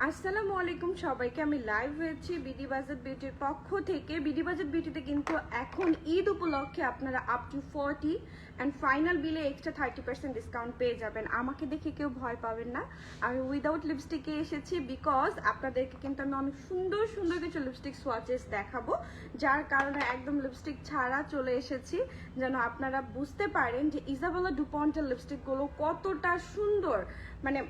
আসসালামু আলাইকুম সবাইকে। আমি লাইভ হয়েছি বিডি বাজেট বিউটির পক্ষ থেকে। বিডি বাজেট বিউটিতে কিন্তু এখন ঈদ উপলক্ষে আপনারা আপ টু 40 অ্যান্ড ফাইনাল বিলে এক্সট্রা 30% ডিসকাউন্ট পেয়ে যাবেন। আমাকে দেখে কেউ ভয় পাবেন না, আমি উইদাউট লিপস্টিকে এসেছি বিকজ আপনাদেরকে কিন্তু আমি অনেক সুন্দর সুন্দর কিছু লিপস্টিক সোয়াচেস দেখাবো, যার কারণে একদম লিপস্টিক ছাড়া চলে এসেছি, যেন আপনারা বুঝতে পারেন যে ইজাবেলা ডুপন্টের লিপস্টিকগুলো কতটা সুন্দর। মানে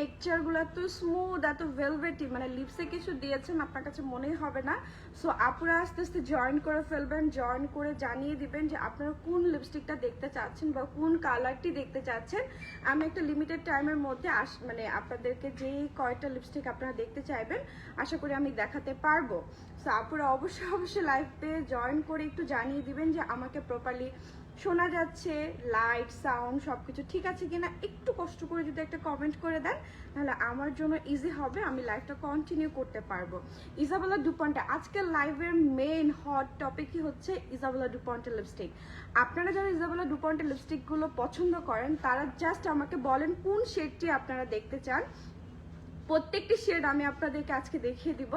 টেক্সচারগুলো এত স্মুথ, এত ভেলভেটি, মানে লিপসে কিছু দিয়েছেন আপনার কাছে মনেই হবে না। সো আপুরা আস্তে আস্তে জয়েন করে ফেলবেন, জয়েন করে জানিয়ে দিবেন যে আপনারা কোন লিপস্টিকটা দেখতে চাচ্ছেন বা কোন কালারটি দেখতে চাচ্ছেন। আমি একটা লিমিটেড টাইমের মধ্যে মানে আপনাদেরকে যেই কয়টা লিপস্টিক আপনারা দেখতে চাইবেন আশা করি আমি দেখাতে পারবো। সো আপুরা অবশ্যই লাইভে জয়েন করে একটু জানিয়ে দিবেন যে আমাকে প্রপারলি শোনা যাচ্ছে, লাইট সাউন্ড সবকিছু ঠিক আছে কিনা। একটু কষ্ট করে যদি একটা কমেন্ট করে দেন তাহলে আমার জন্য ইজি হবে, আমি লাইভটা কন্টিনিউ করতে পারবো। ইজাবেলা ডুপন্টে আজকের লাইভের মেইন হট টপিকই হচ্ছে ইজাবেলা ডুপন্টের লিপস্টিক। আপনারা যারা ইজাবেলা ডুপন্টের লিপস্টিকগুলো পছন্দ করেন তারা জাস্ট আমাকে বলেন কোন শেডটি আপনারা দেখতে চান। প্রত্যেকটি শেড আমি আপনাদেরকে আজকে দেখিয়ে দিব।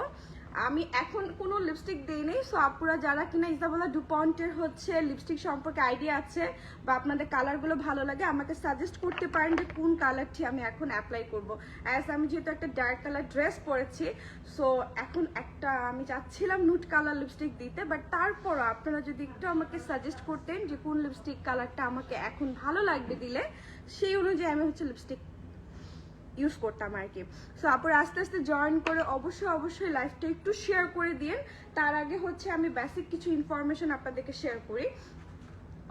আমি এখন কোনো লিপস্টিক দেই নেই। সো আপুরা যারা কিনা ইজাবেলা ডুপন্টের হচ্ছে লিপস্টিক সম্পর্কে আইডিয়া আছে বা আপনাদের কালারগুলো ভালো লাগে আমাকে সাজেস্ট করতে পারেন যে কোন কালারটি আমি এখন অ্যাপ্লাই করব। অ্যাজ আমি যেহেতু একটা ডার্ক কালার ড্রেস পরেছি, সো এখন একটা আমি চাচ্ছিলাম নুট কালার লিপস্টিক দিতে, বাট তারপরও আপনারা যদি একটু আমাকে সাজেস্ট করতেন যে কোন লিপস্টিক কালারটা আমাকে এখন ভালো লাগবে দিলে, সেই অনুযায়ী আমি হচ্ছে লিপস্টিক ইউজ করতাম আর কি। সো আপুর আস্তে আস্তে জয়েন করে অবশ্যই লাইভটা একটু শেয়ার করে দিন। তার আগে হচ্ছে আমি বেসিক কিছু ইনফরমেশন আপনাদেরকে শেয়ার করি।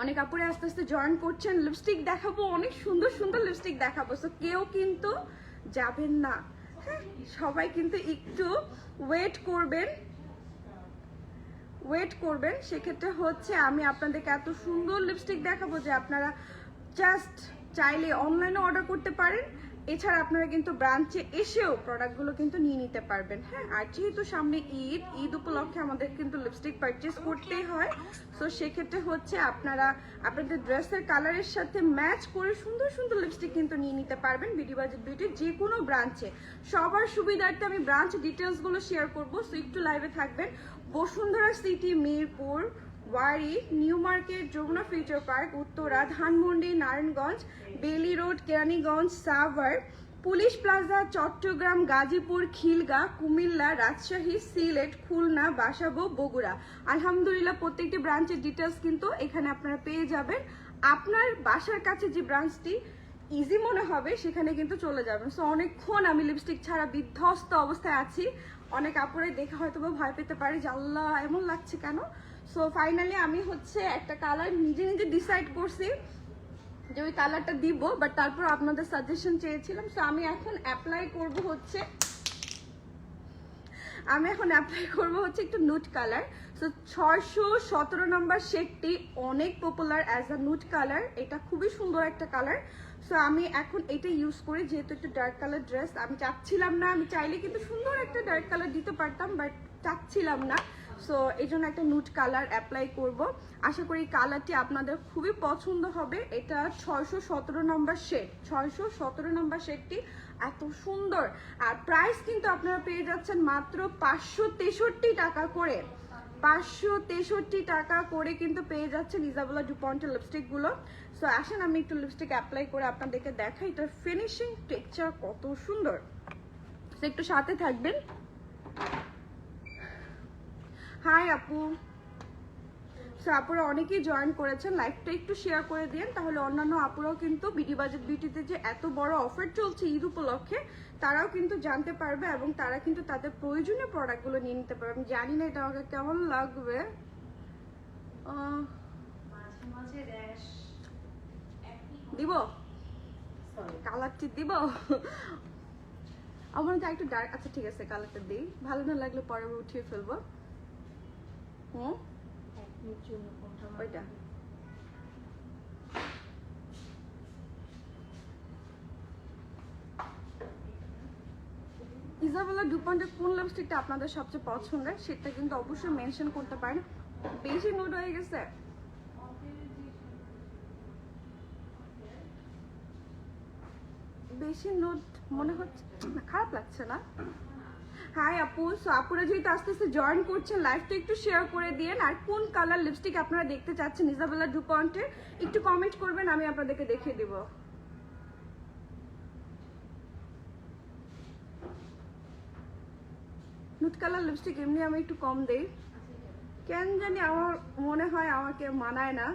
অনেক আপুরে আস্তে আস্তে জয়েন করছেন, লিপস্টিক দেখাবো, অনেক সুন্দর সুন্দর লিপস্টিক দেখাবো। সো কেউ কিন্তু যাবেন না, হ্যাঁ সবাই কিন্তু একটু ওয়েট করবেন। সেক্ষেত্রে হচ্ছে আমি আপনাদেরকে এত সুন্দর লিপস্টিক দেখাবো যে আপনারা জাস্ট চাইলে অনলাইনে অর্ডার করতে পারেন, এছাড়া আপনারা কিন্তু ব্রাঞ্চে এসেও প্রোডাক্টগুলো কিন্তু নিয়ে নিতে পারবেন। হ্যাঁ, আর যেহেতু সামনে ঈদ উপলক্ষে আমাদের কিন্তু লিপস্টিক পারচেস করতেই হয়। সো সেক্ষেত্রে হচ্ছে আপনারা আপনাদের ড্রেসের কালারের সাথে ম্যাচ করে সুন্দর সুন্দর লিপস্টিক কিন্তু নিয়ে নিতে পারবেন বিডি বাজেট বিউটির যে কোনো ব্রাঞ্চে। সবার সুবিধার্থে আমি ব্রাঞ্চ ডিটেলসগুলো শেয়ার করবো, সো একটু লাইভে থাকবেন। Bashundhara City, Mirpur, Wari, New Market, Jamuna Future Park, Uttara, Dhanmondi, Narayanganj, Bailey Road, Keraniganj, Savar, Police Plaza, Chattogram, Gazipur, Khilgaon, Cumilla, Rajshahi, Sylhet, Khulna, Basabo, Bogura. আলহামদুলিল্লাহ প্রত্যেকটি ব্রাঞ্চের ডিটেলস কিন্তু এখানে আপনারা পেয়ে যাবেন। আপনার বাসার কাছে যে ব্রাঞ্চটি ইজি মনে হবে সেখানে কিন্তু চলে যাবেন। সো অনেকক্ষণ আমি লিপস্টিক ছাড়া বিধ্বস্ত অবস্থায় আছি। অনেক আপুরে দেখে হয়তো ভয় পেতে পারে যে আল্লাহ এমন লাগছে কেন। সো ফাইনালি আমি হচ্ছে একটা কালার নিজে ডিসাইড করছি যে ওই কালারটা দিব, বাট তারপর আপনাদের সাজেশন চেয়েছিলাম। সো আমি এখন অ্যাপ্লাই করব হচ্ছে একটু নুট কালার। সো 617 নম্বর শেডটি অনেক পপুলার অ্যাজ আ নুট কালার, এটা খুবই সুন্দর একটা কালার। সো আমি এখন এটা ইউজ করি, যেহেতু একটু ডার্ক কালার ড্রেস আমি চাচ্ছিলাম না, আমি চাইলে কিন্তু সুন্দর একটা ডার্ক কালার দিতে পারতাম বাট চাচ্ছিলাম না। সো এই জন্য একটা নুট কালার অ্যাপ্লাই করব। আশা করি কালারটি আপনাদের খুবই পছন্দ হবে। এটা 617 নম্বর শেড, 617 নম্বর শেডটি এত সুন্দর। আর প্রাইস কিন্তু আপনারা পেয়ে যাচ্ছেন মাত্র 563 টাকা করে। 563 টাকা করে কিন্তু পেয়ে যাচ্ছেন ইজাবেলা ডুপন্টের লিপস্টিকগুলো। সো আসেন আমি একটু লিপস্টিক অ্যাপ্লাই করে আপনাদেরকে দেখাই এটার ফিনিশিং টেক্সচার কত সুন্দর। সো একটু সাথে থাকবেন। হাই আপু। সো আপুরা অনেকেই জয়েন করেছেন, লাইভটা একটু শেয়ার করে দিন, তাহলে অন্যান্য আপুরাও কিন্তু বিডি বাজেট বিউটিতে যে এত বড় অফার চলছে ঈদ উপলক্ষে তারাও কিন্তু জানতে পারবে এবং তারা কিন্তু তাদের প্রয়োজনীয় প্রোডাক্টগুলো নিয়ে নিতে পারবে। আমি জানি না এটা আমাকে কেমন লাগবে, দিব কালারটি দিব আমার তো একটু ডার্ক। আচ্ছা ঠিক আছে কালারটা দিই, ভালো না লাগলে পরে উঠিয়ে ফেলবো। ওইটা ইজাবেলা ডুপন্টের কোন লিপস্টিকটা আপনাদের সবচেয়ে পছন্দের সেটা কিন্তু অবশ্যই মেনশন করতে পারেন। বেশি নুড হয়ে গেছে, বেশি নোট মনে হচ্ছে, খারাপ লাগছে না? হাই আপু, সো আপুরা যেহেতু আস্তে আস্তে জয়েন করছেন, লাইভটা একটু শেয়ার করে দিয়েন। আর কোন কালার লিপস্টিক আপনারা দেখতে চাচ্ছেন ইজাবেলা ডুপন্টের একটু কমেন্ট করবেন, আমি আপনাদেরকে দেখিয়ে দিব। নুট কালার লিপস্টিক এমনি আমি একটু কম দেই, কেন জানি আমার মনে হয় আমাকে মানায় না।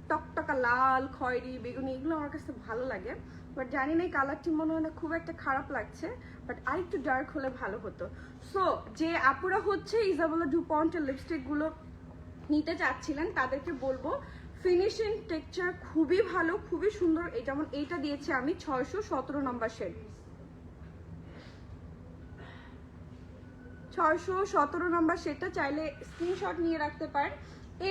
টকটকা লাল, খয়েরি, বেগুনি এগুলো আমার কাছে ভালো লাগে, বাট জানি না এই কালারটি মনে হয় না খুব একটা খারাপ লাগছে, বাট আরেকটু ডার্ক হলে ভালো হতো। সো যে আপুরা হচ্ছে ইজাবেলা ডুপন্টের লিপস্টিকগুলো নিতে চাচ্ছিলেন তাদেরকে বলবো ফিনিশিং টেক্সচার খুবই ভালো, খুবই সুন্দর। এই যেমন এইটা দিয়েছি আমি 617 নম্বর শেড, 617 নম্বর শেডটা চাইলে স্ক্রিনশট নিয়ে রাখতে পারেন।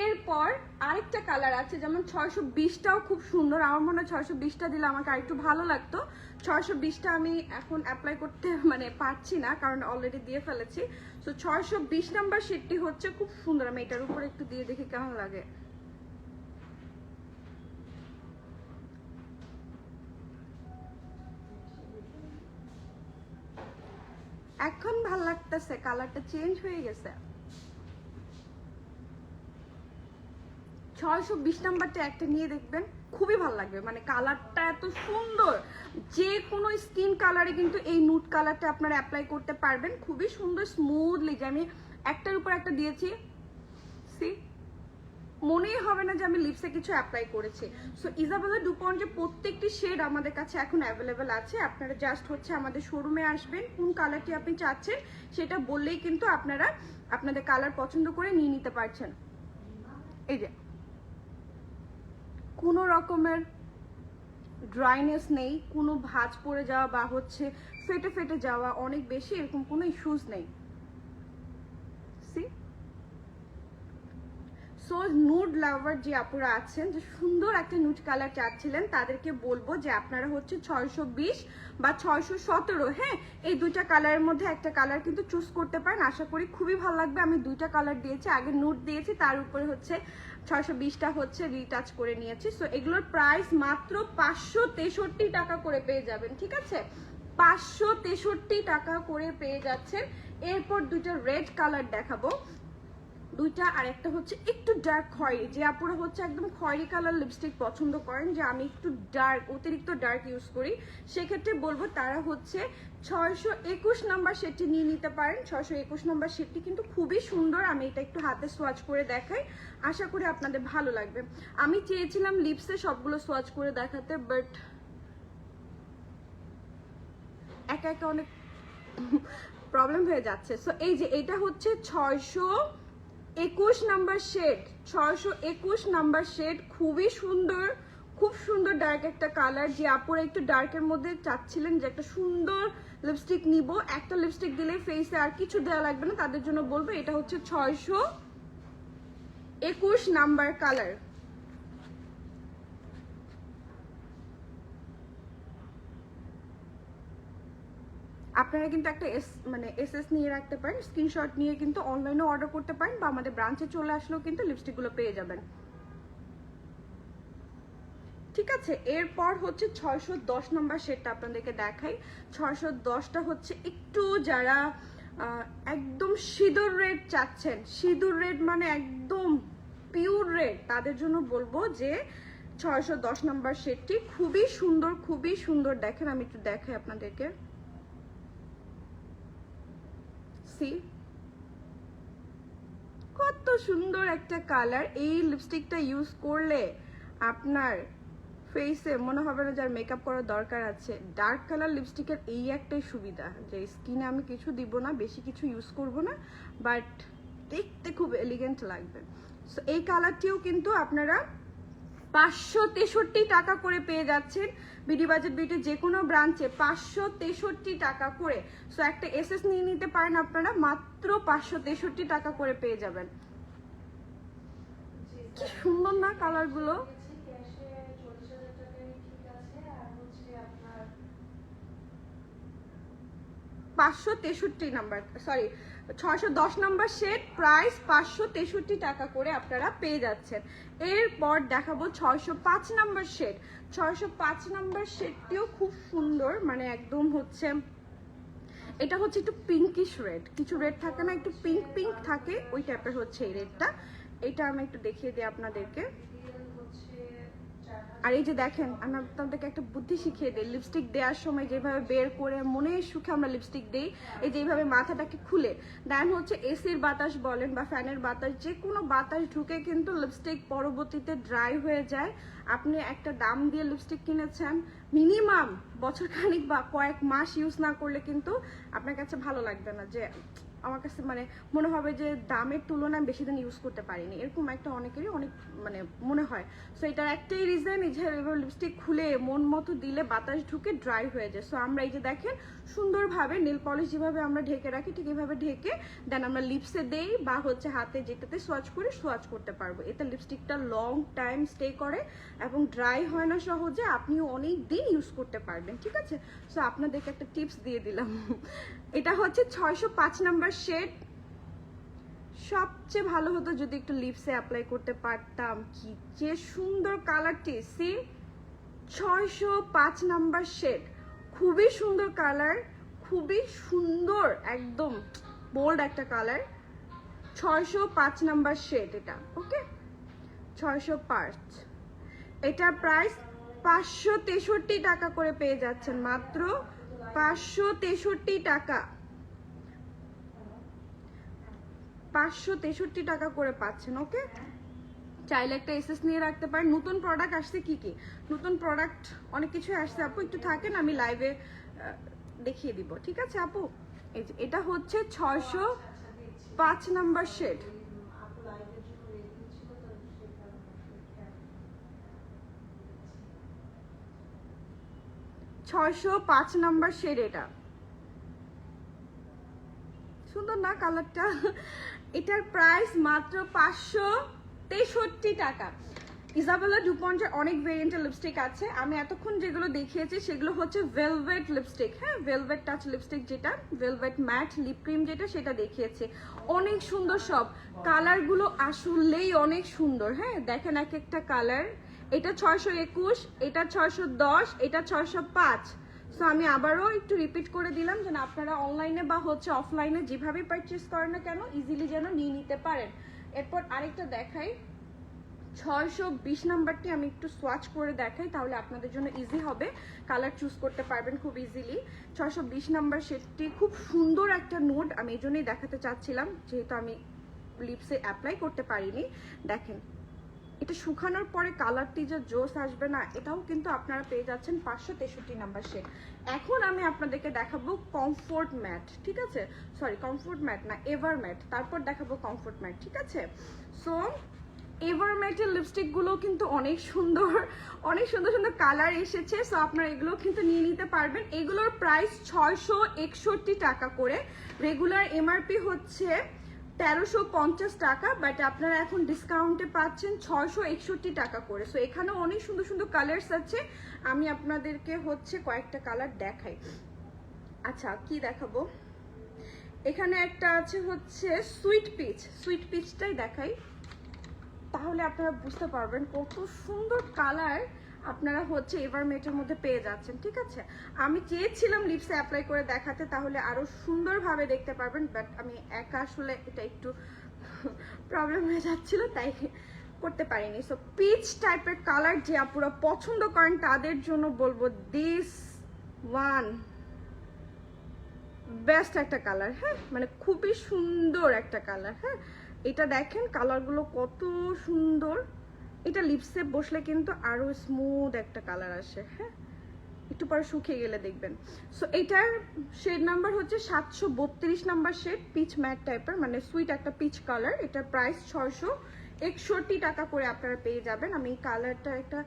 এরপর আরেকটা কালার আছে যেমন 620টাও খুব সুন্দর, আমার মনে হয় 620টা দিলে আমাকে আরেকটু ভালো লাগতো। 620টা আমি এখন অ্যাপ্লাই করতে মানে পারছি না, কারণ অলরেডি দিয়ে ফেলেছি। সো 620 নাম্বার শেডটি হচ্ছে খুব সুন্দর, আমি এটার উপরে একটু দিয়ে দেখি কেমন লাগে। এখন ভাল লাগতেছে, কালারটা চেঞ্জ হয়ে গেছে। 620 নাম্বারটা একটা নিয়ে দেখবেন, খুবই ভালো লাগবে, মানে কালারটা এত সুন্দর। যে কোনো স্কিন কালারে কিন্তু এই নুট কালারটা আপনারা অ্যাপ্লাই করতে পারবেন খুবই সুন্দর স্মুথলি। যে আমি একটার উপর একটা দিয়েছি, সি মনেই হবে না যে আমি লিপসে কিছু অ্যাপ্লাই করেছি। সো ইজাবেলা ডুপন্টের প্রত্যেকটি শেড আমাদের কাছে এখন অ্যাভেলেবেল আছে। আপনারা জাস্ট হচ্ছে আমাদের শোরুমে আসবেন, কোন কালারটি আপনি চাচ্ছেন সেটা বললেই কিন্তু আপনারা আপনাদের কালার পছন্দ করে নিয়ে নিতে পারছেন। এই যে কোনো রকমের ড্রাইনেস নেই, কোনো ভাঁজ পড়ে যাওয়া বা হচ্ছে ফেটে ফেটে যাওয়া অনেক বেশি এরকম কোনো ইস্যুস নেই। সি সো নুড লাভার যে আপুরা আছেন, যে সুন্দর একটা নুড কালার চাচ্ছিলেন, তাদেরকে বলবো যে আপনারা হচ্ছে 620 বা 617, হ্যাঁ এই দুইটা কালারের মধ্যে একটা কালার কিন্তু চুজ করতে পারেন। আশা করি খুবই ভালো লাগবে। আমি দুইটা কালার দিয়েছি, আগে নুড দিয়েছি, তার উপরে হচ্ছে 620টা হচ্ছে রিটাচ করে নিয়েছি। সো এগুলোর প্রাইস মাত্র 563 টাকা করে পেয়ে যাবেন, ঠিক আছে? 563 টাকা করে পেয়ে যাচ্ছেন। এরপর দুইটা রেড কালার দেখাবো, দুইটা, আর একটা হচ্ছে একটু ডার্ক খয়েরি। যে আপুরা হচ্ছে একদম খয়েরি কালার লিপস্টিক পছন্দ করেন, যে আমি একটু ডার্ক, অতিরিক্ত ডার্ক ইউজ করি, সেক্ষেত্রে বলবো তারা হচ্ছে 621 নাম্বার শেডটি নিয়ে নিতে পারেন। 621 নাম্বার শেডটি কিন্তু খুবই সুন্দর, আমি এটা একটু হাতে সোয়াচ করে দেখাই, আশা করি আপনাদের ভালো লাগবে। আমি চেয়েছিলাম লিপসে সবগুলো সোয়াচ করে দেখাতে, বাট একা একা অনেক প্রবলেম হয়ে যাচ্ছে। সো এই যে এটা হচ্ছে 621 নাম্বার শেড, 621 নাম্বার শেড, খুবই সুন্দর, খুব সুন্দর ডার্ক একটা কালার। যে আপুরা একটু ডার্কের মধ্যে চাচ্ছিলেন যে একটা সুন্দর লিপস্টিক নিব, একটা লিপস্টিক দিলে ফেসে আর কিছু দেওয়া লাগবে না, তাদের জন্য বলবো এটা হচ্ছে 621 নাম্বার কালার। আপনারা কিন্তু একটা এসএস নিয়ে রাখতে পারেন, স্ক্রিনশট নিয়ে কিন্তু অনলাইনে অর্ডার করতে পারেন, বা আমাদের ব্রাঞ্চে চলে আসলেও কিন্তু লিপস্টিকগুলো পেয়ে যাবেন, ঠিক আছে? এরপর হচ্ছে 610 নম্বর শেডটা আপনাদেরকে দেখাই। 610টা হচ্ছে একটু যারা একদম সিঁদুর রেড চাচ্ছেন, সিঁদুর রেড মানে একদম পিওর রেড, তাদের জন্য বলবো যে 610 নম্বর শেডটি খুবই সুন্দর, খুবই সুন্দর। দেখেন আমি একটু দেখাই আপনাদেরকে, সি কত সুন্দর একটা কালার। এই লিপস্টিকটা ইউজ করলে আপনার ফেসে মনে হবে না যার মেকআপ করার দরকার আছে। ডার্ক কালার লিপস্টিকের এই একটাই সুবিধা, যে স্কিনে আমি কিছু দিব না, বেশি কিছু ইউজ করব না, বাট দেখতে খুব এলিগেন্ট লাগবে। সো এই কালারটিও কিন্তু আপনারা 563 টাকা করে পেয়ে যাচ্ছেন বিডি বাজেট বিউটির যে কোনো ব্রাঞ্চে, 563 টাকা করে। সো একটা এসএস নিয়ে নিতে পারেন আপনারা, মাত্র 563 টাকা করে পেয়ে যাবেন। কি সুন্দর না কালারগুলো? 563 563 number, sorry 610 number shade, price 563 টাকা করে আপনারা পেয়ে যাচ্ছেন। এরপর দেখাবো 605 নাম্বার শেড। 605 নাম্বার শেডটিও খুব সুন্দর, মানে একদম হচ্ছে, এটা হচ্ছে একটু পিঙ্কিশ রেড, কিছু রেড থাকে না একটু পিঙ্ক পিঙ্ক থাকে, ওই টাইপের হচ্ছে এই রেডটা। এটা আমি একটু দেখিয়ে দিই আপনাদেরকে। আর এই যে দেখেন, আমি আপনাদেরকে একটা বুদ্ধি শিখিয়ে দিই, লিপস্টিক দেওয়ার সময় যেভাবে বের করে মনের সুখে আমরা লিপস্টিক দিই, এই যে এইভাবে মাথাটাকে খুলে দেন হচ্ছে এসির বাতাস বলেন বা ফ্যানের বাতাস, যে কোনো বাতাস ঢুকে কিন্তু লিপস্টিক পরবর্তীতে ড্রাই হয়ে যায়। আপনি একটা দাম দিয়ে লিপস্টিক কিনেছেন, মিনিমাম বছর খানিক বা কয়েক মাস ইউজ না করলে কিন্তু আপনার কাছে ভালো লাগবে না, যে আমার কাছে মানে মনে হবে যে দামের তুলনায় বেশি দিন ইউজ করতে পারিনি, এরকম একটা অনেকেরই অনেক মানে মনে হয়। সো এটার একটাই রিজন, এই যে লিপস্টিক খুলে মন মতো দিলে বাতাস ঢুকে ড্রাই হয়ে যায়। সো আমরা এই যে দেখেন সুন্দরভাবে নেল পলিশ যেভাবে আমরা ঢেকে রাখি ঠিক এইভাবে ঢেকে দেন আমরা লিপসে দেই বা হচ্ছে হাতে যেটাতে সোয়াচ করে সোয়াচ করতে পারবো। এতে লিপস্টিকটা লং টাইম স্টে করে এবং ড্রাই হয় না সহজে, আপনিও অনেক দিন ইউজ করতে পারবেন, ঠিক আছে। সো আপনাদেরকে একটা টিপস দিয়ে দিলাম। এটা হচ্ছে 605 নাম্বার শেড। সবচেয়ে ভালো হতো যদি একটু লিপসে অ্যাপ্লাই করতে পারতাম, কি যে সুন্দর কালারটি, সি 605 নাম্বার শেড, খুবই সুন্দর কালার, খুবই সুন্দর, একদম বোল্ড একটা কালার। 605 নাম্বার শেড এটা, ওকে 605। এটা প্রাইস 563 টাকা করে পেয়ে যাচ্ছেন, মাত্র 563 টাকা, 563 টাকা করে পাচ্ছেন, ওকে। চাইলে একটা এসএস নিয়ে রাখতে পারেন। নতুন প্রোডাক্ট আসছে, কি কি নতুন প্রোডাক্ট, অনেক কিছু আসছে আপু, একটু থাকেন আমি লাইভে দেখিয়ে দিব, ঠিক আছে আপু। এই যে এটা হচ্ছে 605 নাম্বার শেড, 605 নাম্বার শেড। এটা সুন্দর না কালারটা? এটার প্রাইস মাত্র 563 টাকা। ইজাবেলা ডুপন্টের অনেক ভেরিয়েন্টের লিপস্টিক আছে, আমি এতক্ষণ যেগুলো দেখিয়েছি সেগুলো হচ্ছে ভেলভেট লিপস্টিক, হ্যাঁ ভেলভেট টাচ লিপস্টিক, যেটা ভেলভেট ম্যাট লিপ ক্রিম যেটা, সেটা দেখিয়েছি, অনেক সুন্দর সব কালারগুলো, আসলেই অনেক সুন্দর, হ্যাঁ দেখেন এক একটা কালার। এটা 621, এটা 610, এটা 605। সো আমি আবারও একটু রিপিট করে দিলাম যেন আপনারা অনলাইনে বা হচ্ছে অফলাইনে যেভাবে পারচেস করেন না কেন ইজিলি যেন নিয়ে নিতে পারেন। এরপর আরেকটা দেখাই, 620 নাম্বারটি আমি একটু সোয়াচ করে দেখাই, তাহলে আপনাদের জন্য ইজি হবে, কালার চুজ করতে পারবেন খুব ইজিলি। 620 নাম্বার শেডটি খুব সুন্দর একটা নোট, আমি এই জন্যই দেখাতে চাচ্ছিলাম, যেহেতু আমি লিপসে অ্যাপ্লাই করতে পারিনি। দেখেন এটা শুকানোর পরে কালারটি যে জোস আসবে না, এটাও কিন্তু আপনারা পেয়ে যাচ্ছেন 563 নাম্বার শেড। এখন আমি আপনাদেরকে দেখাবো কমফোর্ট ম্যাট, ঠিক আছে, সরি কমফোর্ট ম্যাট না, এভার ম্যাট, তারপর দেখাবো কমফোর্ট ম্যাট, ঠিক আছে। সো এভার ম্যাটের লিপস্টিক গুলো কিন্তু অনেক সুন্দর, অনেক সুন্দর সুন্দর কালার এসেছে, সো আপনারা এগুলো কিন্তু নিয়ে নিতে পারবেন। এগুলোর প্রাইস 661 টাকা করে, রেগুলার এমআরপি হচ্ছে 1350 টাকা, বাট আপনারা এখন ডিসকাউন্টে পাচ্ছেন 661 টাকা করে। সো এখানেও অনেক সুন্দর সুন্দর কালার্স আছে, আমি আপনাদেরকে হচ্ছে কয়েকটা কালার দেখাই। আচ্ছা কি দেখাবো, এখানে একটা আছে হচ্ছে সুইট পিচ, সুইট পিচটাই দেখাই, তাহলে আপনারা বুঝতে পারবেন কত সুন্দর কালার আপনারা হচ্ছে এভারমেটের মধ্যে পেয়ে যাচ্ছেন, ঠিক আছে। আমি চেয়েছিলাম লিপসে অ্যাপ্লাই করে দেখাতে, তাহলে আরো সুন্দরভাবে দেখতে পারবেন, বাট আমি একা আসলে এটা একটু প্রবলেম হয়ে যাচ্ছিল, তাই করতে পারিনি। সো পিচ টাইপের কালার যে আপুরা পছন্দ করেন তাদের জন্য বলবো দিস ওয়ান বেস্ট একটা কালার, হ্যাঁ মানে খুবই সুন্দর একটা কালার, হ্যাঁ এটা দেখেন কালারগুলো কত সুন্দর, এটা লিপসে বসলে কিন্তু আরো স্মুথ একটা কালার আসে, হ্যাঁ একটু পরে শুকিয়ে গেলে দেখবেন। সো এটার শেড নাম্বার হচ্ছে 732 নাম্বার শেড, পিচ ম্যাট টাইপের, মানে সুইট একটা পিচ কালার। এটার প্রাইস 661 টাকা করে আপনারা পেয়ে যাবেন। আমি এই কালারটা একটা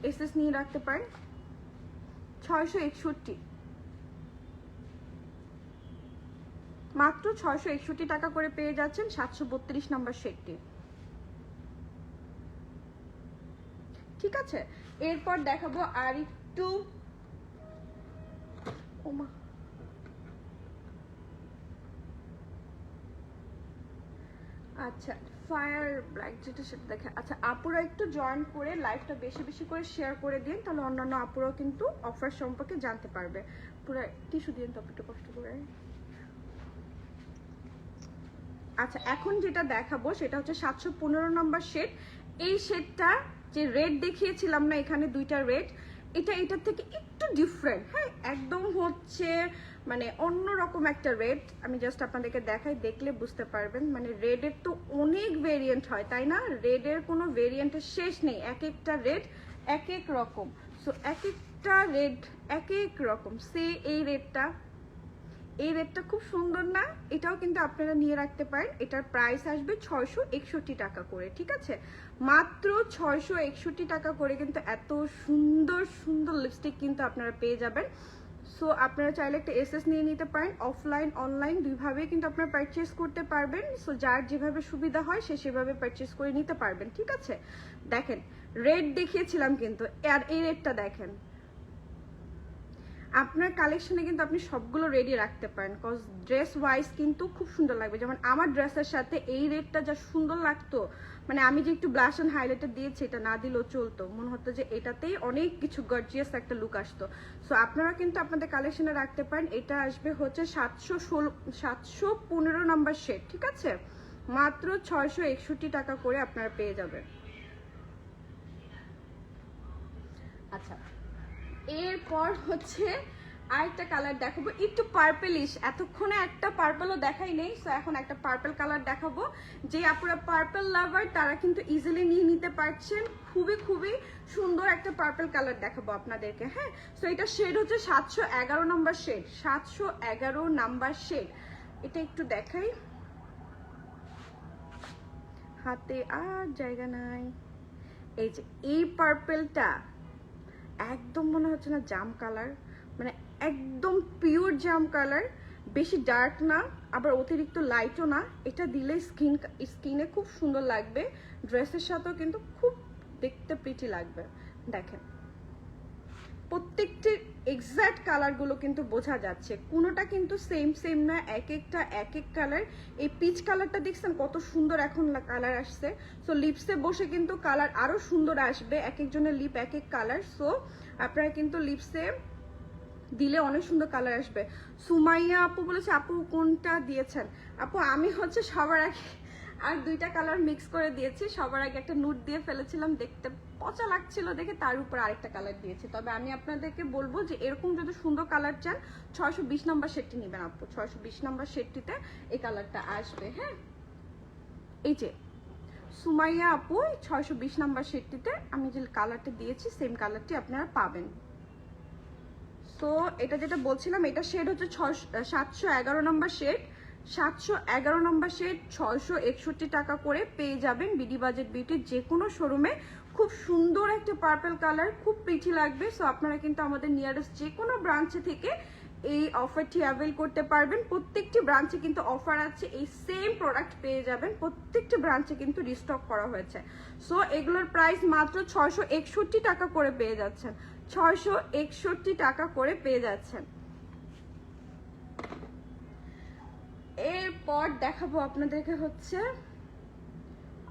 এসএস নিয়ে রাখতে পারেন, 661, মাত্র 661 টাকা করে পেয়ে যাচ্ছেন 732 নাম্বার শেডটি, ঠিক আছে। এরপর দেখাবো আর একটু, ওমা আচ্ছা, ফায়ার ব্ল্যাক যেটা সেটা দেখে। আচ্ছা, আপুরা একটু জয়েন করে লাইভটা বেশি বেশি করে শেয়ার করে দিন, তাহলে অন্যান্য আপুরাও কিন্তু অফার সম্পর্কে জানতে পারবে। পুরো টিস্যু দিন তো একটু কষ্ট করে। আচ্ছা, এখন যেটা দেখাবো সেটা হচ্ছে 715 নম্বর শেড। এই শেডটা যে রেড দেখিয়েছিলাম না, এখানে দুইটা রেড, এটার থেকে একটু ডিফারেন্ট। হ্যাঁ, একদম হচ্ছে মানে অন্যরকম একটা রেড। আমি জাস্ট আপনাদেরকে দেখাই, দেখলে বুঝতে পারবেন। মানে রেডের তো অনেক ভেরিয়েন্ট হয়, তাই না? রেডের কোনো ভেরিয়েন্টের শেষ নেই, এক একটা রেড এক এক রকম। সো এক একটা রেড এক এক রকম। সে এই রেটটা খুব সুন্দর না? এটাও কিন্তু আপনারা নিয়ে রাখতে পারেন। এটার প্রাইস আসবে 661 টাকা করে, ঠিক আছে? মাত্র 661 টাকা করে কিন্তু এত সুন্দর সুন্দর লিপস্টিক কিন্তু আপনারা পেয়ে যাবেন। সো আপনারা চাইলে একটা এসএস নিয়ে নিতে পারেন, অফলাইন অনলাইন দুইভাবেই কিন্তু আপনারা পারচেস করতে পারবেন। সো যার যেভাবে সুবিধা হয় সে সেভাবে পারচেস করে নিতে পারবেন, ঠিক আছে? দেখেন, রেড দেখিয়েছিলাম কিন্তু, আর এই রেডটা দেখেন। আপনার কালেকশনে কিন্তু আপনি সবগুলো রেডি রাখতে পারেন, কজ ড্রেস ওয়াইজ কিন্তু খুব সুন্দর লাগবে। যেমন আমার ড্রেসের সাথে এই রেডটা যা সুন্দর লাগতো, মানে আমি যে একটু ব্লাশ অ্যান্ড হাইলাইটার দিয়েছি, এটা না দিলেও চলতো, মনে হতো যে এটাতেই অনেক কিছু গর্জিয়াস একটা লুক আসতো। সো আপনারা কিন্তু আপনাদের কালেকশনে রাখতে পারেন। এটা আসবে হচ্ছে 715 নম্বর শেড, ঠিক আছে? মাত্র 661 টাকা করে আপনারা পেয়ে যাবেন। আচ্ছা, এরপর হচ্ছে আরেকটা কালার দেখাবো, একটু পার্পেলিশ। এতক্ষণে একটা পার্পেলও দেখাই নেই, সো এখন একটা পার্পেল কালার দেখাবো। যে আপুরা পার্পেল লাভার তারা কিন্তু ইজিলি নিয়ে নিতে পারছেন। খুবই খুবই সুন্দর একটা পার্পেল কালার দেখাবো আপনাদেরকে। হ্যাঁ, সো এটা শেড হচ্ছে 711 নম্বর শেড, 711 নাম্বার শেড। এটা একটু দেখাই, হাতে আর জায়গা নাই। এই যে এই পার্পেলটা একদম মনে হচ্ছে না জাম কালার, মানে একদম পিওর জাম কালার, বেশি ডার্ক না আবার অতিরিক্ত লাইটও না। এটা দিলে স্কিনে খুব সুন্দর লাগবে, ড্রেসের সাথেও কিন্তু খুব দেখতে প্রিটি লাগবে। দেখেন প্রত্যেকটির এক্সাক্ট কালারগুলো কিন্তু বোঝা যাচ্ছে, কোনোটা কিন্তু সেম না, এক একটা এক এক কালার। এই পিচ কালারটা দেখছেন কত সুন্দর এখন কালার আসছে। সো লিপসে বসে কিন্তু কালার আরো সুন্দর আসবে, এক একজনের লিপ এক এক কালার। সো আপনারা কিন্তু লিপসে দিলে অনেক সুন্দর কালার আসবে। সুমাইয়া আপু বলেছে, আপু কোনটা দিয়েছেন? আপু আমি হচ্ছে সবার আগে আর দুইটা কালার মিক্স করে দিয়েছি। সবার আগে একটা নুট দিয়ে ফেলেছিলাম, দেখতে পচা লাগছিল দেখে, তার উপর আরেকটা কালার দিয়েছি। তবে আমি আপনাদেরকে বলবো যে এরকম যদি সুন্দর কালার চান 620 নম্বর শেডটি নেবেন আপু, 620 নম্বর শেডটিতে এই কালারটা আসবে। হ্যাঁ, এই যে সুমাইয়া আপু 620 নম্বর শেডটিতে আমি যে কালারটা দিয়েছি সেম কালারটি আপনারা পাবেন। তো এটা যেটা বলছিলাম, এটা শেড হচ্ছে 711 নম্বর শেড, 711 নম্বর শেড 661 টাকা করে পেয়ে যাবেন বিডি বাজেট বিউটির যে কোনো শোরুমে। খুব সুন্দর একটা পার্পল কালার, খুব প্রিটি লাগবে। সো আপনারা কিন্তু আমাদের নিয়ারেস্ট যে কোনো ব্রাঞ্চে থেকে এই অফারটি অ্যাভেল করতে পারবেন। প্রত্যেকটি ব্রাঞ্চে কিন্তু অফার আছে, এই সেম প্রোডাক্ট পেয়ে যাবেন। প্রত্যেকটি ব্রাঞ্চে কিন্তু রিস্টক করা হয়েছে। সো এগুলোর প্রাইস মাত্র 661 টাকা করে পেয়ে যাচ্ছেন, 661 টাকা করে পেয়ে যাচ্ছেন। এরপর দেখাবো আপনাদেরকে হচ্ছে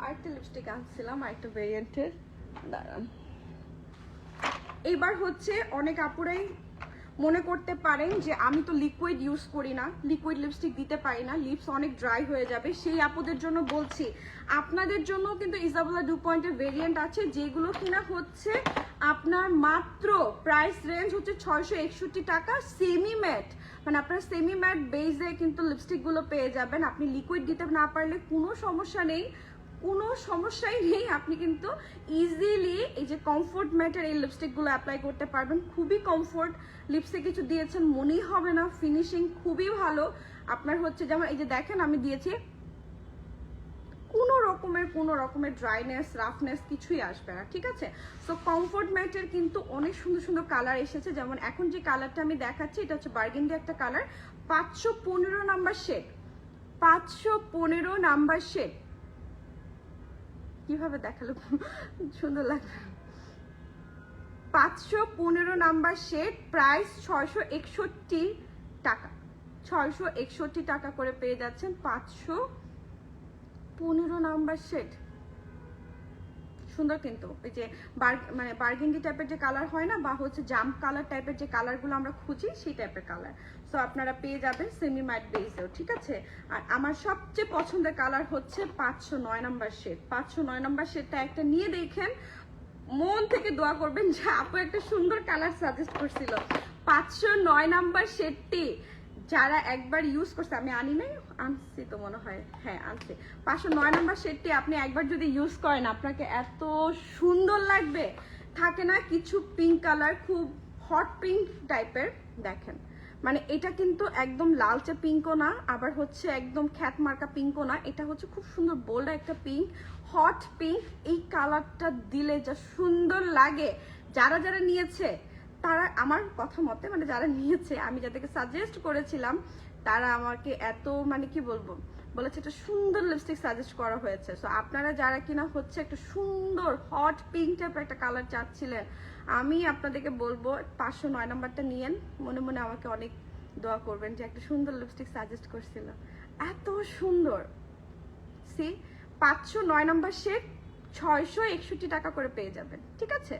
আরেকটা লিপস্টিক আনছিলাম, আরেকটা ভেরিয়েন্টের, দাঁড়ান। এইবার হচ্ছে অনেক আপুরাই মনে করতে পারেন যে আমি তো লিকুইড ইউজ করি না, লিকুইড লিপস্টিক দিতে পারি না, লিপস অনেক ড্রাই হয়ে যাবে। সেই আপুদের জন্য বলছি, আপনাদের জন্য কিন্তু ইজাবেলা 2 ভেরিয়েন্ট আছে, যেগুলো কিনা হচ্ছে আপনার মাত্র প্রাইস রেঞ্জ হচ্ছে 661 টাকা। সেমি ম্যাট, মানে আপনার সেমি ম্যাট বেজে কিন্তু লিপস্টিকগুলো পেয়ে যাবেন। আপনি লিকুইড দিতে না পারলে কোনো সমস্যা নেই, কোনো সমস্যাই নেই, আপনি কিন্তু ইজিলি এই যে কমফোর্ট ম্যাটের এই লিপস্টিকগুলো অ্যাপ্লাই করতে পারবেন। খুবই কমফোর্ট, লিপসে কিছু দিয়েছেন মনেই হবে না, ফিনিশিং খুবই ভালো। আপনার হচ্ছে যেমন এই যে দেখেন আমি দিয়েছি, কোনো রকমের ড্রাইনেস রাফনেস কিছুই আসবে না, ঠিক আছে? সো কমফোর্ট ম্যাটের কিন্তু অনেক সুন্দর সুন্দর কালার এসেছে। যেমন এখন যে কালারটা আমি দেখাচ্ছি এটা হচ্ছে বার্গেন্ডি একটা colour, 515 number shade, 515 number shade. কিভাবে দেখালো সুন্দর লাগবে, 515 নাম্বার শেড, প্রাইস 661 টাকা, 661 টাকা করে পেয়ে যাচ্ছেন 15 নাম্বার শেড, সুন্দর কিন্তু ওই যে মানে বার্গেন্ডি টাইপের যে কালার হয় না, বা হচ্ছে জাম্প কালার টাইপের যে কালারগুলো আমরা খুঁজি সেই টাইপের কালার। সো আপনারা পেয়ে যাবেন সেমি ম্যাট বেসেও, ঠিক আছে। আর আমার সবচেয়ে পছন্দের কালার হচ্ছে 509 নাম্বার শেড। 509 নাম্বার শেডটা একটা নিয়ে দেখেন, মন থেকে দোয়া করবেন যে আপু একটা সুন্দর কালার সাজেস্ট করছিল। 509 নাম্বার শেডটি যারা একবার ইউজ করছে, আমি আনি নাই, আনছি তো মনে হয়, হ্যাঁ আনছি। 509 নাম্বার শেডটি আপনি একবার যদি ইউজ করেন আপনাকে এত সুন্দর লাগবে। থাকে না কিছু পিঙ্ক কালার, খুব হট পিঙ্ক টাইপের, দেখেন মানে এটা কিন্তু একদম লালচে পিঙ্কও না, আবার হচ্ছে একদম খ্যাত মার্কা পিঙ্কও না, এটা হচ্ছে খুব সুন্দর বোল্ড একটা পিঙ্ক, হট পিঙ্ক। এই কালারটা দিলে যা সুন্দর লাগে, যারা যারা নিয়েছে তারা আমার কথা মতে, মানে যারা নিয়েছে আমি যাদেরকে সাজেস্ট করেছিলাম তারা আমাকে এত মানে কি বলবো বলেছে একটা সুন্দর লিপস্টিক সাজেস্ট করা হয়েছে। সো আপনারা যারা কিনা হচ্ছে একটা সুন্দর হট পিঙ্ক টাইপের একটা কালার চাচ্ছিলেন, আমি আপনাদেরকে বলবো 509 নাম্বারটা নিয়েন। মনে মনে আমাকে অনেক দোয়া করবেন যে একটা সুন্দর লিপস্টিক সাজেস্ট করছিল, এত সুন্দর। সি 509 নাম্বার শেড 661 টাকা করে পেয়ে যাবেন, ঠিক আছে,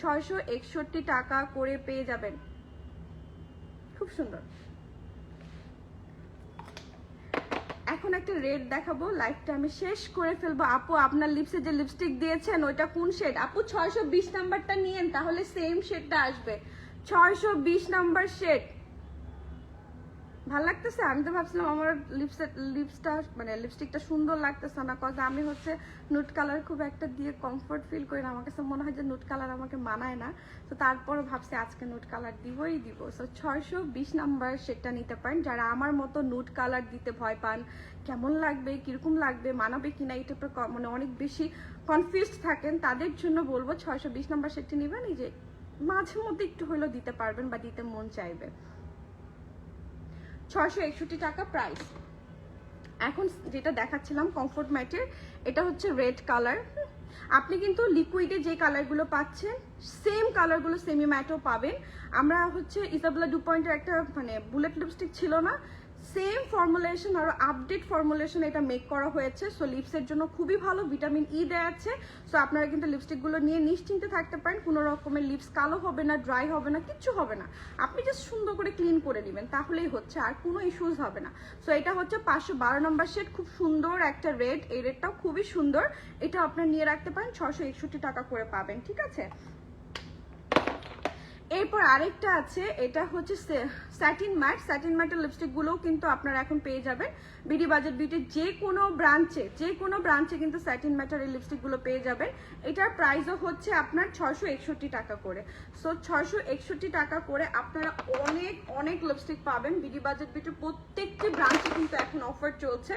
661 টাকা করে পেয়ে যাবেন, খুব সুন্দর। এখন একটা রেড দেখাবো, লাইভটা আমি শেষ করে ফেলবো। আপু আপনার লিপসে যে লিপস্টিক দিয়েছেন ওইটা কোন শেড? আপু 620 নাম্বারটা নিয়েন, তাহলে সেম শেডটা আসবে। 620 নাম্বার শেড ভাল লাগতেছে? আমি তো ভাবছিলাম আমার লিপসটা মানে লিপস্টিকটা সুন্দর লাগতেছে না, কজ আমি হচ্ছে নুট কালার খুব একটা দিয়ে কমফোর্ট ফিল করি না, আমার কাছে মনে হয় যে নুট কালার আমাকে মানায় না। তো তারপরও ভাবছি আজকে নুট কালার দিবই দিব। সো 620 নাম্বার শেডটা নিতে পারেন। যারা আমার মতো নুট কালার দিতে ভয় পান, কেমন লাগবে, কিরকম লাগবে, মানাবে কিনা এই টাইপের মানে অনেক বেশি কনফিউজড থাকেন, তাদের জন্য বলবো 620 নাম্বার শেডটি নেবেন। এই যে মাঝে মধ্যে একটু হলেও দিতে পারবেন বা দিতে মন চাইবে। 661 টাকা প্রাইস। এখন যেটা দেখাচ্ছিলাম কমফোর্ট ম্যাটের, এটা হচ্ছে রেড কালার। আপনি কিন্তু লিকুইডে যে কালারগুলো পাচ্ছেন সেম কালারগুলো সেমি ম্যাটও পাবেন। আমরা হচ্ছে ইসাবেলা 2 একটা মানে বুলেট লিপস্টিক ছিল না, সেম ফর্মুলেশন আর আপডেট ফর্মুলেশন এটা মেক করা হয়েছে। সো লিপসের জন্য খুবই ভালো, ভিটামিন ই দেওয়া আছে। সো আপনারা কিন্তু লিপস্টিকগুলো নিয়ে নিশ্চিন্তে থাকতে পারেন, কোনো রকমের লিপস কালো হবে না, ড্রাই হবে না, কিচ্ছু হবে না। আপনি জাস্ট সুন্দর করে ক্লিন করে নেবেন তাহলেই হচ্ছে, আর কোনো ইস্যুস হবে না। সো এটা হচ্ছে 512 নম্বর শেড, খুব সুন্দর একটা রেড, এই রেডটাও খুবই সুন্দর, এটা আপনারা নিয়ে রাখতে পারেন। 661 টাকা করে পাবেন, ঠিক আছে। এরপর আরেকটা আছে, এটা হচ্ছে স্যাটিন ম্যাট। স্যাটিন ম্যাটের লিপস্টিকগুলোও কিন্তু আপনারা এখন পেয়ে যাবেন বিডি বাজেট বিউটির যে কোনো ব্রাঞ্চে কিন্তু স্যাটিন ম্যাটের এই লিপস্টিকগুলো পেয়ে যাবেন। এটার প্রাইসও হচ্ছে আপনার 661 টাকা করে। সো 661 টাকা করে আপনারা অনেক লিপস্টিক পাবেন বিডি বাজেট বিউটির প্রত্যেকটি ব্রাঞ্চে কিন্তু এখন অফার চলছে।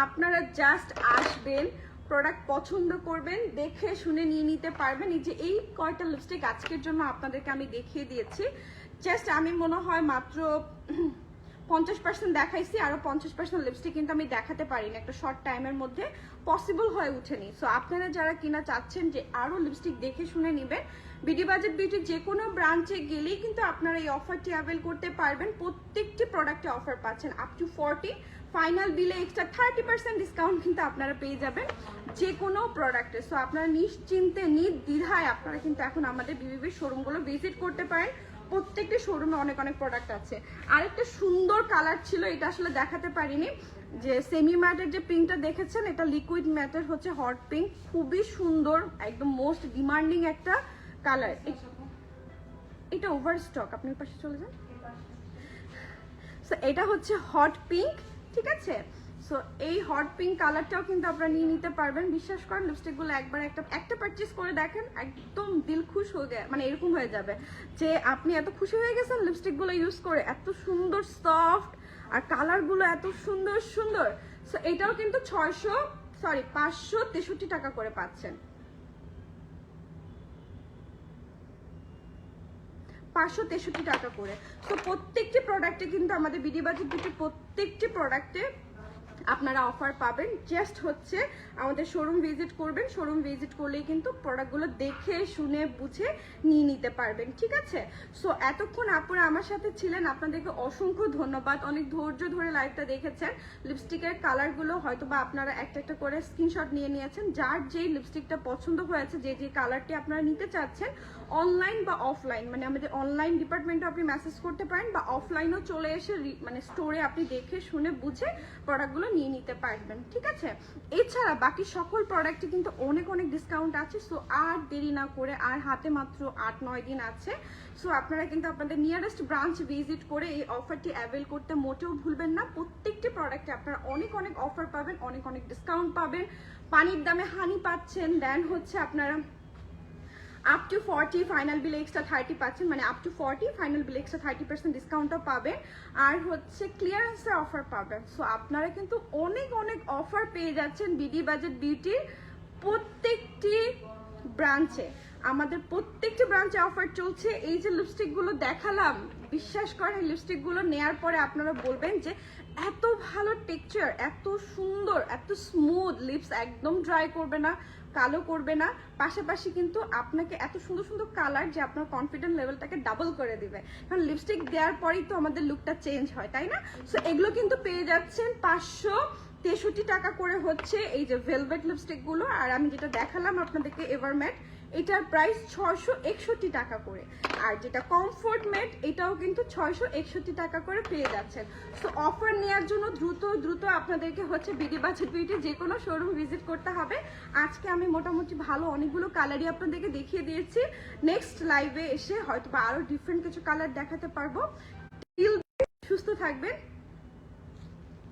আপনারা জাস্ট আসবেন, প্রোডাক্ট পছন্দ করবেন, দেখে শুনে নিয়ে নিতে পারবেন। এই যে এই কয়টা লিপস্টিক আজকের জন্য আপনাদেরকে আমি দেখিয়ে দিয়েছি, জাস্ট আমি মনে হয় মাত্র 50% দেখাইছি, আরো 50% লিপস্টিক কিন্তু আমি দেখাতে পারিনি, একটা শর্ট টাইমের মধ্যে পসিবল হয়ে উঠেনি। সো আপনারা যারা কিনা চাচ্ছেন যে আরো লিপস্টিক দেখে শুনে নেবেন, বিডি বাজেট বিউটির যে কোনো ব্রাঞ্চে গেলেই কিন্তু আপনারা এই অফারটি অ্যাভেল করতে পারবেন। প্রত্যেকটি প্রোডাক্টে অফার পাচ্ছেন আপ টু 40, ফাইনাল বিলে এক্সট্রা 30% ডিসকাউন্ট কিন্তু আপনারা পেয়ে যাবেন যে কোনো প্রোডাক্টে। সো আপনারা নিশ্চিন্তে নির্দ্বিধায় আপনারা কিন্তু এখন আমাদের বিবিবি শোরুমগুলো ভিজিট করতে পারেন। প্রত্যেকটি শোরুমে অনেক প্রোডাক্ট আছে। আরেকটা সুন্দর কালার ছিল, এটা আসলে দেখাতে পারিনি, যে সেমি ম্যাটের যে পিঙ্কটা দেখেছেন, এটা লিকুইড ম্যাটের হচ্ছে হট পিঙ্ক, খুবই সুন্দর, একদম মোস্ট ডিমান্ডিং একটা কালার। এটা ওভার স্টক, আপনি পাশে চলে যান। সো এটা হচ্ছে হট পিঙ্ক, ঠিক আছে। সো এই হট পিঙ্ক কালারটাও কিন্তু আপনারা নিয়ে নিতে পারবেন। বিশ্বাস করেন লিপস্টিকগুলো একবার একটা পারচেজ করে দেখেন, একদম দিল খুশ হয়ে যায়, মানে এরকম হয়ে যাবে যে আপনি এত খুশি হয়ে গেছেন লিপস্টিকগুলো ইউজ করে, এত সুন্দর সফট আর কালারগুলো এত সুন্দর সুন্দর। সো এটাও কিন্তু 563 টাকা করে পাচ্ছেন, 563 টাকা করে। তো প্রত্যেকটি প্রোডাক্টে কিন্তু আমাদের বিডি বাজেট বিউটির প্রত্যেকটি প্রোডাক্টে আপনারা অফার পাবেন। জাস্ট হচ্ছে আমাদের শোরুম ভিজিট করবেন, শোরুম ভিজিট করলেই কিন্তু প্রোডাক্টগুলো দেখে শুনে বুঝে নিয়ে নিতে পারবেন, ঠিক আছে? সো এতক্ষণ আপনারা আমার সাথে ছিলেন, আপনাদেরকে অসংখ্য ধন্যবাদ। অনেক ধৈর্য ধরে লাইভটা দেখেছেন। লিপস্টিকের কালারগুলো হয়তো বা আপনারা একটা একটা করে স্ক্রিনশট নিয়ে নিয়েছেন। যার যেই লিপস্টিকটা পছন্দ হয়েছে, যে কালারটি আপনারা নিতে চাচ্ছেন, অনলাইন বা অফলাইন, মানে আমাদের অনলাইন ডিপার্টমেন্টে আপনি মেসেজ করতে পারেন, বা অফলাইনও চলে এসে মানে স্টোরে আপনি দেখে শুনে বুঝে প্রোডাক্টগুলো নিয়ে নিতে পারবেন, ঠিক আছে? এছাড়া বাকি সকল প্রোডাক্টে কিন্তু অনেক অনেক ডিসকাউন্ট আছে। সো আর দেরি না করে, আর হাতে মাত্র 8-9 দিন আছে। সো আপনারা কিন্তু আপনাদের নিয়ারেস্ট ব্রাঞ্চ ভিজিট করে এই অফারটি অ্যাভেল করতে মোটেও ভুলবেন না। প্রত্যেকটি প্রোডাক্টে আপনারা অনেক অনেক অফার পাবেন, অনেক অনেক ডিসকাউন্ট পাবেন, পানির দামে হানি পাচ্ছেন। দেন হচ্ছে আপনারা up to 40 final bill extra 30 পাচ্ছেন, মানে up to 40 final bill extra 30% ডিসকাউন্টও পাবেন, আর হচ্ছে ক্লিয়ারেন্সের অফার পাবেন। সো আপনারা কিন্তু অনেক অনেক অফার পেয়ে যাচ্ছেন বিডি বাজেট বিউটির প্রত্যেকটি ব্রাঞ্চে। আমাদের প্রত্যেকটি ব্রাঞ্চে অফার চলছে। এই যে লিপস্টিকগুলো দেখালাম, বিশ্বাস করেন লিপস্টিকগুলো নেয়ার পরে আপনারা বলবেন যে এত ভালো টেক্সচার, এত সুন্দর, এত স্মুথ লিপস, একদম ড্রাই করবে না, কালো করবে না, পাশাপাশি কিন্তু আপনাকে এত সুন্দর সুন্দর কালার যে আপনার কনফিডেন্ট লেভেলটাকে ডাবল করে দিবে। কারণ লিপস্টিক দেওয়ার পরেই তো আমাদের লুকটা চেঞ্জ হয়, তাই না? সো এগুলো কিন্তু পেয়ে যাচ্ছেন 563 টাকা করে হচ্ছে এই যে ভেলভেট লিপস্টিকগুলো। আর আমি যেটা দেখালাম আপনাদেরকে এভারম্যাট, এটার প্রাইস 661 টাকা করে। আর যেটা কমফোর্ট মেট, এটাও কিন্তু 661 টাকা করে পেয়ে যাচ্ছেন। সো অফার নেওয়ার জন্য দ্রুত দ্রুত আপনাদেরকে হচ্ছে বিডি বাজেট বিউটি যে কোনো শোরুম ভিজিট করতে হবে। আজকে আমি মোটামুটি ভালো অনেকগুলো কালারই আপনাদেরকে দেখিয়ে দিয়েছি। নেক্সট লাইভে এসে হয়তো বা আরো ডিফারেন্ট কিছু কালার দেখাতে পারবো। সুস্থ থাকবেন।